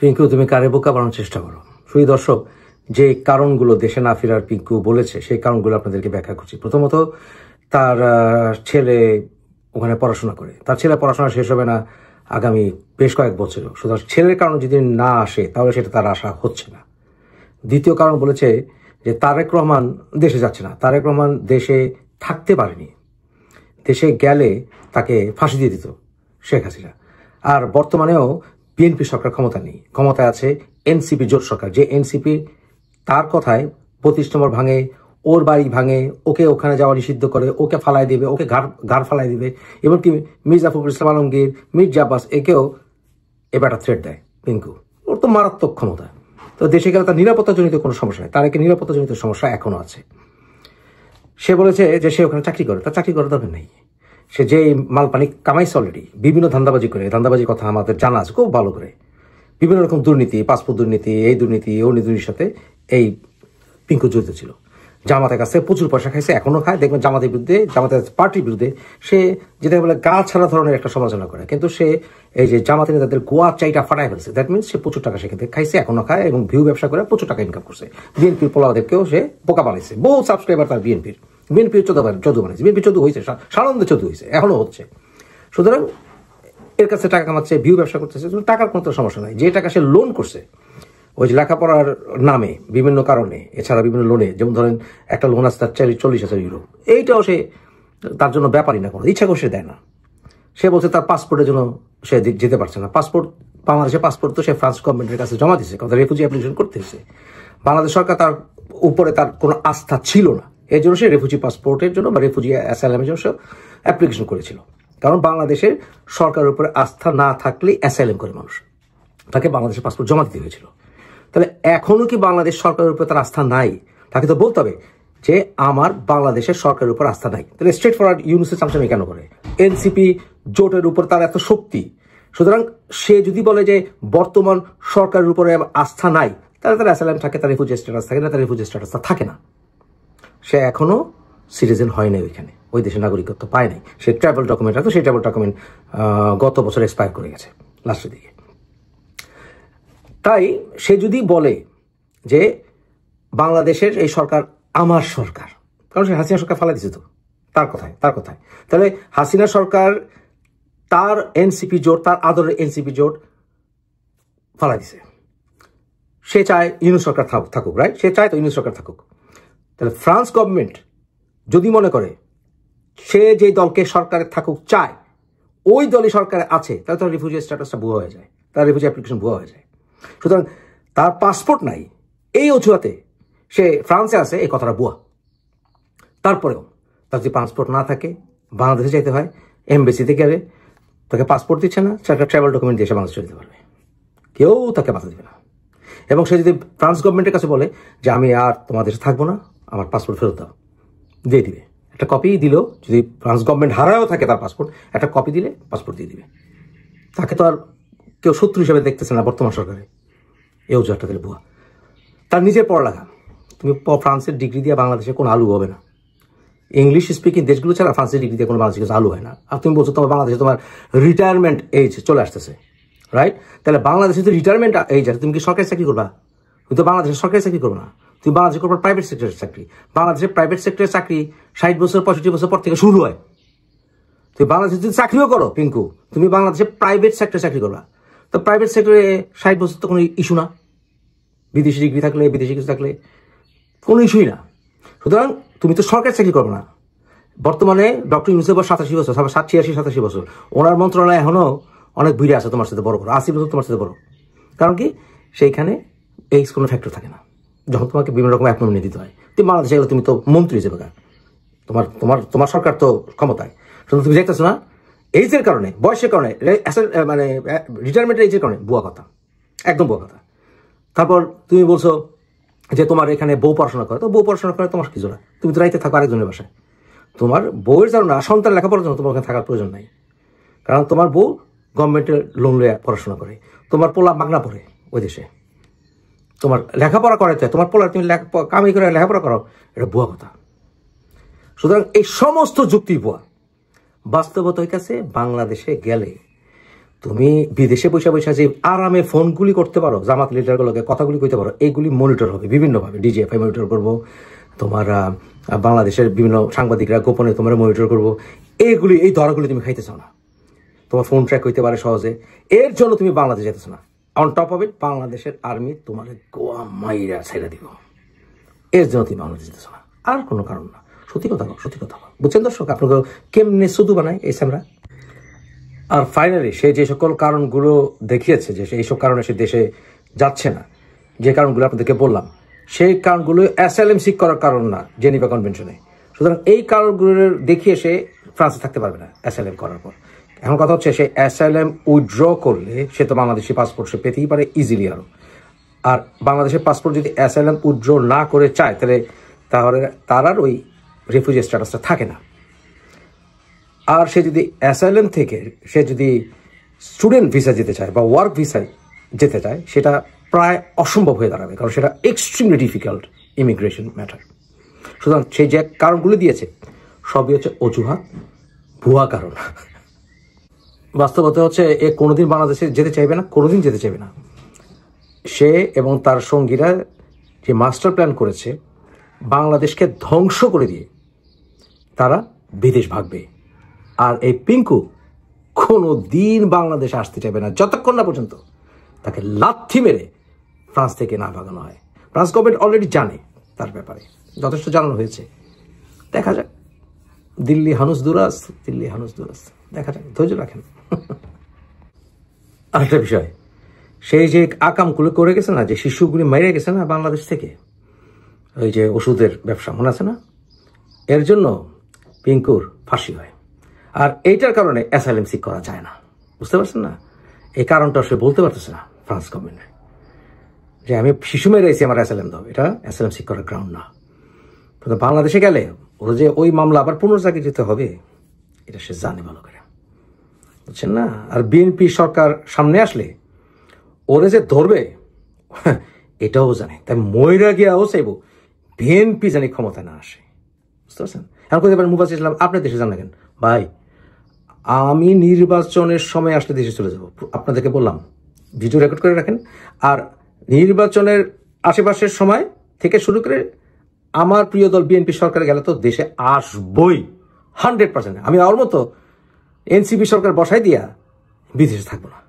পিঙ্কু, তুমি কারে বোকা বানানোর চেষ্টা করো। শুধু দর্শক, যে কারণগুলো দেশে না ফেরার পিঙ্কু বলেছে সেই কারণগুলো আপনাদেরকে ব্যাখ্যা করছি। প্রথমত, তার ছেলে ওখানে পড়াশোনা করে, তার ছেলে পড়াশোনা শেষ হবে না আগামী বেশ কয়েক বছরও। সুতরাং ছেলের কারণ যদি না আসে তাহলে সেটা তার আশা হচ্ছে না। দ্বিতীয় কারণ বলেছে যে তারেক রহমান দেশে যাচ্ছে না, তারেক রহমান দেশে থাকতে পারেনি, দেশে গেলে তাকে ফাঁসি দিয়ে দিত শেখ হাসিনা। আর বর্তমানেও বিএনপি সরকার ক্ষমতা নেই, ক্ষমতায় আছে এনসিপি জোট সরকার। যে এনসিপি তার কথায় 32 নম্বর ভাঙে, ওর বাড়ি ভাঙে, ওকে ওখানে যাওয়া নিষিদ্ধ করে, ওকে ফালাই দিবে, ওকে ঘাড় ফালাই দিবে। এমনকি মির্জা ফখরুল ইসলাম আলমগীর, মির্জা আব্বাস একেও এবার একটা থ্রেট দেয় পিঙ্কু। ওর তো মারাত্মক ক্ষমতা। তো দেশে গেলে তার নিরাপত্তাজনিত কোনো সমস্যা নেই, তার একে নিরাপত্তাজনিত সমস্যা এখনো আছে। সে বলেছে যে সে ওখানে চাকরি করে, তার চাকরি করার দরকার নেই। সে যে মালপানি কামাইছে অলরেডি, বিভিন্ন ধান্দাবাজি করে, ধান্দাবাজির কথা আমাদের জানা আছে খুব ভালো করে, বিভিন্ন রকম দুর্নীতি, পাসপোর্ট দুর্নীতি, এই দুর্নীতি ও দুর্নীতির সাথে এই পিঙ্কু জড়িত ছিল। জামাতের কাছে প্রচুর পয়সা খাইছে, এখনো খায়। দেখবেন জামাতের বিরুদ্ধে, জামাতের পার্টির বিরুদ্ধে সে যেটা বলে গা ছাড়া ধরনের একটা সমালোচনা করে, কিন্তু সে এই যে জামাতের নেতাদের গোয়া চাইটা ফাটাই ফেলছে। দ্যাট মিনস সে প্রচুর টাকা সেখান থেকে খাইছে, এখনো খায়, এবং ভিউ ব্যবসা করে প্রচুর টাকা ইনকাম করছে। বিএনপির পোলাওদেরকেও সে বোকা বানাইছে, বহু সাবস্ক্রাইবার তার বিএনপির 14 বানিয়েছে, বিএনপি 14 হয়েছে, সানন্দে 14 হয়েছে, এখনো হচ্ছে। সুতরাং এর কাছে টাকা কামাচ্ছে, ভিউ ব্যবসা করতেছে, টাকার কোনো সমস্যা নাই। যে টাকা সে লোন করছে ওই যে লেখাপড়ার নামে বিভিন্ন কারণে, এছাড়া বিভিন্ন লোনে, যেমন ধরেন একটা লোন আছে তার 40,000 ইউরো, এইটাও সে তার জন্য ব্যাপারই না, কোনো ইচ্ছা করে সে দেয় না। সে বলছে তার পাসপোর্টের জন্য সে যেতে পারছে না। পাসপোর্ট, বাংলাদেশের পাসপোর্ট তো সে ফ্রান্স গভর্নমেন্টের কাছে জমা দিচ্ছে, কথা রেফিউজি অ্যাপ্লিকেশন করতে এসেছে। বাংলাদেশ সরকার তার উপরে তার কোনো আস্থা ছিল না, এই জন্য সে রেফিউজি পাসপোর্টের জন্য বা রেফিউজি অ্যাসাইলামের জন্য সে অ্যাপ্লিকেশন করেছিল। কারণ বাংলাদেশের সরকারের উপরে আস্থা না থাকলে অ্যাসাইলাম করে মানুষ, তাকে বাংলাদেশের পাসপোর্ট জমা দিতে হয়েছিল। তাহলে এখনো কি বাংলাদেশ সরকারের উপর তার আস্থা নাই? তাকে তো বলতে হবে যে আমার বাংলাদেশের সরকারের উপর আস্থা নাই। তাহলে স্ট্রেট ফরওয়ার্ড ইউনুসের চামচামি কেন করে? এনসিপি জোটের উপর তার এত শক্তি, সুতরাং সে যদি বলে যে বর্তমান সরকারের উপরে আস্থা নাই, তাহলে তার অ্যাসাইলাম থাকে, তার রেফিউজি স্ট্যাটাস থাকে না, তার রেফিউজি স্ট্যাটাস থাকে না। সে এখনো সিটিজেন হয় নাই, ওইখানে ওই দেশের নাগরিকত্ব পায় নাই। সে ট্রাভেল ডকুমেন্ট আছে, সেই ট্রাভেল ডকুমেন্ট গত বছর এক্সপায়ার করে গেছে লাস্টের দিকে। তাই সে যদি বলে যে বাংলাদেশের এই সরকার আমার সরকার, কারণ সে হাসিনা সরকার ফালা দিছে তো তার কথায়, তাহলে হাসিনা সরকার তার এনসিপি জোট, তার আদরের এনসিপি জোট ফালা দিছে। সে চায় ইউনুস সরকার থাকুক, রাইট? সে চায় তো ইউনুস সরকার থাকুক। তাহলে ফ্রান্স গভর্নমেন্ট যদি মনে করে সে যে দলকে সরকারে থাকুক চায়, ওই দলই সরকারে আছে, তাহলে তার রিফিউজি স্ট্যাটাসটা ভুয়া হয়ে যায়, তার রিফিউজি অ্যাপ্লিকেশন ভুয়া হয়ে যায়। সুতরাং তার পাসপোর্ট নাই এই অজুহাতে সে ফ্রান্সে আছে, এই কথাটা ভুয়া। তারপরেও তার যদি পাসপোর্ট না থাকে, বাংলাদেশে যাইতে হয়, এমবেসিতে গেলে তাকে পাসপোর্ট দিচ্ছে না, সে একটা ট্রাভেল ডকুমেন্ট দিয়ে সে বাংলাদেশে যেতে পারবে, কেউ তাকে বাধা দেবে না। এবং সে যদি ফ্রান্স গভর্নমেন্টের কাছে বলে যে আমি আর তোমার দেশে থাকবো না, আমার পাসপোর্ট ফেরত দাও, দিয়ে দিবে। একটা কপি দিল, যদি ফ্রান্স গভর্নমেন্ট হারায়ও থাকে তার পাসপোর্ট, একটা কপি দিলে পাসপোর্ট দিয়ে দিবে। তাকে তো আর কেউ শত্রু হিসেবে দেখতেছে না বর্তমান সরকারে, এই অজুহাতটা দিলে ভুয়া। তার নিজের পড়ালেখা, তুমি ফ্রান্সের ডিগ্রি দিয়ে বাংলাদেশে কোনো আলু হবে না। ইংলিশ স্পিকিং দেশগুলো ছাড়া ফ্রান্সের ডিগ্রি দিয়ে কোনো বাংলাদেশে আলু হয় না। আর তুমি বলছো তোমার বাংলাদেশে তোমার রিটায়ারমেন্ট এজ চলে আসতেছে, রাইট? তাহলে বাংলাদেশে তো রিটায়ারমেন্ট এজ আছে, তুমি কি সরকারি চাকরি করবা? তুমি তো বাংলাদেশে সরকারি চাকরি করবো না, তুমি বাংলাদেশে করবা প্রাইভেট সেক্টরের চাকরি। বাংলাদেশের প্রাইভেট সেক্টরের চাকরি 60 বছর 65 বছর পর থেকে শুরু হয়। তুমি বাংলাদেশে যদি চাকরিও করো পিঙ্কু, তুমি বাংলাদেশে প্রাইভেট সেক্টরে চাকরি করবা, তো প্রাইভেট সেক্টরে 60 বছর তো কোনো ইস্যু না। বিদেশি ডিগ্রি থাকলে, বিদেশি কিছু থাকলে কোনো ইস্যুই না। সুতরাং তুমি তো সরকারি চাকরি করবে না। বর্তমানে ডক্টর ইউনুসের বয়স 87 বছর, 86-87 বছর। ওনার মন্ত্রণালয় এখনো অনেক ভিড়ে আছে তোমার সাথে বড়, 80 বছর তোমার সাথে বড়। কারণ কি? সেইখানে এই কোনো ফ্যাক্টর থাকে না, যখন তোমাকে বিভিন্ন রকম অ্যাপনমিনি দিতে হয়। তুমি বাংলাদেশে গেলে তুমি তো মন্ত্রী হিসেবে, তোমার সরকার তো ক্ষমতায়, শুধু তুমি দেখতেছো না এইজের কারণে, বয়সের কারণে, মানে রিটায়ারমেন্টের এইজের কারণে। বুয়া কথা, একদম বুয়া কথা। তারপর তুমি বলছো যে তোমার এখানে বউ পড়াশোনা করে, তো বউ পড়াশোনা করে তোমার কিছু না, তুমি তো রাইতে থাকো আরেকজনের বাসায়। তোমার বউয়ের জন্য না, সন্তান লেখাপড়ার জন্য তোমার ওখানে থাকার প্রয়োজন নাই, কারণ তোমার বউ গভর্নমেন্টের লোন লইয়া পড়াশোনা করে, তোমার পোলা মাগনা পড়ে ওই দেশে, তোমার লেখাপড়া করাইতে হয়, তোমার পোলা তুমি কামাই করে লেখাপড়া করো, এটা ভুয়া কথা। সুতরাং এই সমস্ত যুক্তি ভুয়া। বাস্তবতা হইতেছে বাংলাদেশে গেলে তুমি বিদেশে বসে বসে যে আরামে ফোনগুলি করতে পারো, জামাত লিডারগুলোকে কথাগুলি কইতে পারো, এইগুলি মনিটর হবে বিভিন্নভাবে। ডিজিএফআই মনিটর করবো, তোমার বাংলাদেশের বিভিন্ন সাংবাদিকরা গোপনে তোমার মনিটর করবো। এইগুলি, এই ধরাগুলি তুমি খাইতে চাও না, তোমার ফোন ট্র্যাক হইতে পারে সহজে, এর জন্য তুমি বাংলাদেশ যেতেছো না। অন টপ অফ ইট বাংলাদেশের আর্মি তোমার গোয়া মাইরা ছেড়ে দিব, এর জন্য তুমি বাংলাদেশ যেতেছো না, আর কোনো কারণ না। সত্যি কথা বল, সত্যি কথা বল, বুঝছেন দর্শক? আপনাকে কেমনে শুধু বানায় এই স্যামরা। আর ফাইনালি সে যে সকল কারণগুলো দেখিয়েছে যে এইসব কারণে সে দেশে যাচ্ছে না, যে কারণগুলো আপনাদেরকে বললাম, সেই কারণগুলো অ্যাসাইলাম সিক করার কারণ না জেনিভা কনভেনশনে। সুতরাং এই কারণগুলো দেখিয়ে সে ফ্রান্সে থাকতে পারবে না অ্যাসাইলাম করার পর। এখন কথা হচ্ছে, সে অ্যাসাইলাম উইথড্র করলে সে তো বাংলাদেশি পাসপোর্ট সে পেতেই পারে ইজিলি আরও। আর বাংলাদেশের পাসপোর্ট যদি অ্যাসাইলাম উইথড্র না করে চায়, তাহলে তার আর ওই রেফিউজি স্ট্যাটাসটা থাকে না। আর সে যদি অ্যাসাইলাম থেকে সে যদি স্টুডেন্ট ভিসা যেতে চায় বা ওয়ার্ক ভিসায় যেতে চায়, সেটা প্রায় অসম্ভব হয়ে দাঁড়াবে, কারণ সেটা এক্সট্রিমলি ডিফিকাল্ট ইমিগ্রেশন ম্যাটার। সুতরাং সেই যে কারণগুলো দিয়েছে সবই হচ্ছে অজুহাত, ভুয়া কারণ। বাস্তবতা হচ্ছে এ কোনোদিন বাংলাদেশে যেতে চাইবে না, কোনোদিন যেতে চাইবে না। সে এবং তার সঙ্গীরা যে মাস্টার প্ল্যান করেছে বাংলাদেশকে ধ্বংস করে দিয়ে তারা বিদেশ ভাগবে। আর এই পিঙ্কু কোনো দিন বাংলাদেশে আসতে চাইবে না যতক্ষণ না পর্যন্ত তাকে লাথি মেরে ফ্রান্স থেকে না ভাগানো হয়। ফ্রান্স গভর্নমেন্ট অলরেডি জানে তার ব্যাপারে, যথেষ্ট জানানো হয়েছে। দেখা যাক, দিল্লি হানুস দুরাস, দিল্লি হানুস দুরাস, দেখা যাক, ধৈর্য রাখেন। আরেকটা বিষয়, সেই যে আকামগুলো করে গেছে না, যে শিশুগুলি মেরে গেছে না বাংলাদেশ থেকে, ওই যে ওষুধের ব্যবসা মনে আছে না, এর জন্য পিঙ্কুর ফাঁসি হয়। আর এইটার কারণে অ্যাসাইলাম সিক করা যায় না, বুঝতে পারছেন না? এই কারণটা সে বলতে পারতেছে না ফ্রান্স গভর্নমেন্টের, যে আমি শিশু মেরে এসেছি আমার অ্যাসাইলাম দাও, এটা অ্যাসাইলাম সিক করার গ্রাউন্ড না। বাংলাদেশে গেলে ওর যে ওই মামলা আবার পুনর্জাগি যেতে হবে, এটা সে জানে ভালো করে, বুঝছেন না? আর বিএনপি সরকার সামনে আসলে ওরে যে ধরবে এটাও জানে, তাই ময়রা গিয়াও চাইব বিএনপি জানি ক্ষমতা না আসে, বুঝতে পারছেন? এখন কইতে পারেন মুবাজ্জির ইসলাম আপনি দেশে যান না কেন? ভাই, আমি নির্বাচনের সময় আসলে দেশে চলে যাব, আপনাদেরকে বললাম, ভিডিও রেকর্ড করে রাখেন। আর নির্বাচনের আশেপাশের সময় থেকে শুরু করে আমার প্রিয় দল বিএনপি সরকার গেলে তো দেশে আসবই 100%। আমি ওর মতো এনসিপি সরকার বসাই দিয়া বিদেশে থাকবো না।